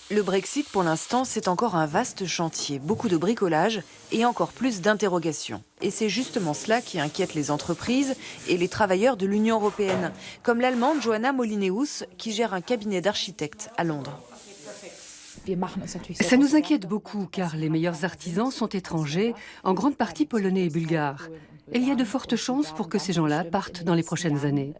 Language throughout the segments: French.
Le Brexit, pour l'instant, c'est encore un vaste chantier, beaucoup de bricolage et encore plus d'interrogations. Et c'est justement cela qui inquiète les entreprises et les travailleurs de l'Union européenne, comme l'Allemande Joanna Molineus, qui gère un cabinet d'architectes à Londres. Ça nous inquiète beaucoup car les meilleurs artisans sont étrangers, en grande partie polonais et bulgares. Et il y a de fortes chances pour que ces gens-là partent dans les prochaines années.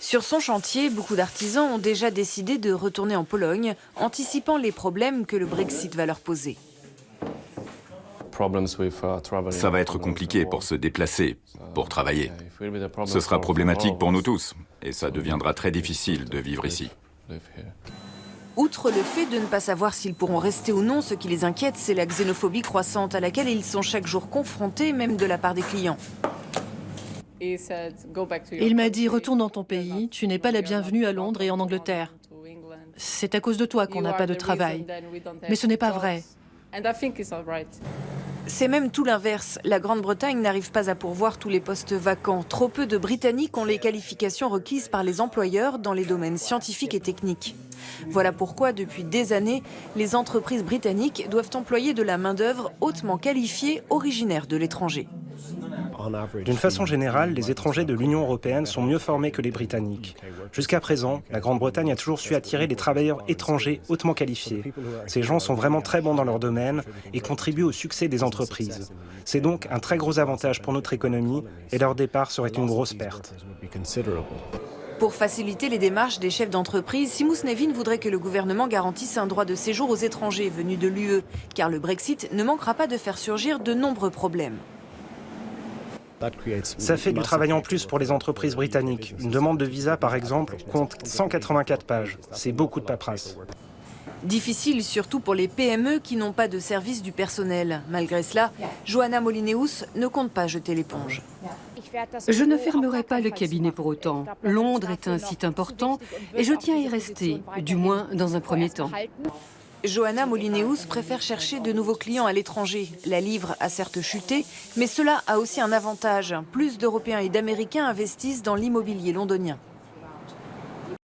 Sur son chantier, beaucoup d'artisans ont déjà décidé de retourner en Pologne, anticipant les problèmes que le Brexit va leur poser. Ça va être compliqué pour se déplacer, pour travailler. Ce sera problématique pour nous tous, et ça deviendra très difficile de vivre ici. Outre le fait de ne pas savoir s'ils pourront rester ou non, ce qui les inquiète, c'est la xénophobie croissante à laquelle ils sont chaque jour confrontés, même de la part des clients. Il m'a dit, retourne dans ton pays, tu n'es pas la bienvenue à Londres et en Angleterre. C'est à cause de toi qu'on n'a pas de travail. Mais ce n'est pas vrai. C'est même tout l'inverse. La Grande-Bretagne n'arrive pas à pourvoir tous les postes vacants. Trop peu de Britanniques ont les qualifications requises par les employeurs dans les domaines scientifiques et techniques. Voilà pourquoi, depuis des années, les entreprises britanniques doivent employer de la main-d'œuvre hautement qualifiée, originaire de l'étranger. D'une façon générale, les étrangers de l'Union européenne sont mieux formés que les Britanniques. Jusqu'à présent, la Grande-Bretagne a toujours su attirer des travailleurs étrangers hautement qualifiés. Ces gens sont vraiment très bons dans leur domaine et contribuent au succès des entreprises. C'est donc un très gros avantage pour notre économie et leur départ serait une grosse perte. Pour faciliter les démarches des chefs d'entreprise, Seamus Nevin voudrait que le gouvernement garantisse un droit de séjour aux étrangers venus de l'UE, car le Brexit ne manquera pas de faire surgir de nombreux problèmes. Ça fait du travail en plus pour les entreprises britanniques. Une demande de visa, par exemple, compte 184 pages. C'est beaucoup de paperasse. Difficile surtout pour les PME qui n'ont pas de service du personnel. Malgré cela, Joanna Molineus ne compte pas jeter l'éponge. Je ne fermerai pas le cabinet pour autant. Londres est un site important et je tiens à y rester, du moins dans un premier temps. Joanna Molineus préfère chercher de nouveaux clients à l'étranger. La livre a certes chuté, mais cela a aussi un avantage. Plus d'Européens et d'Américains investissent dans l'immobilier londonien.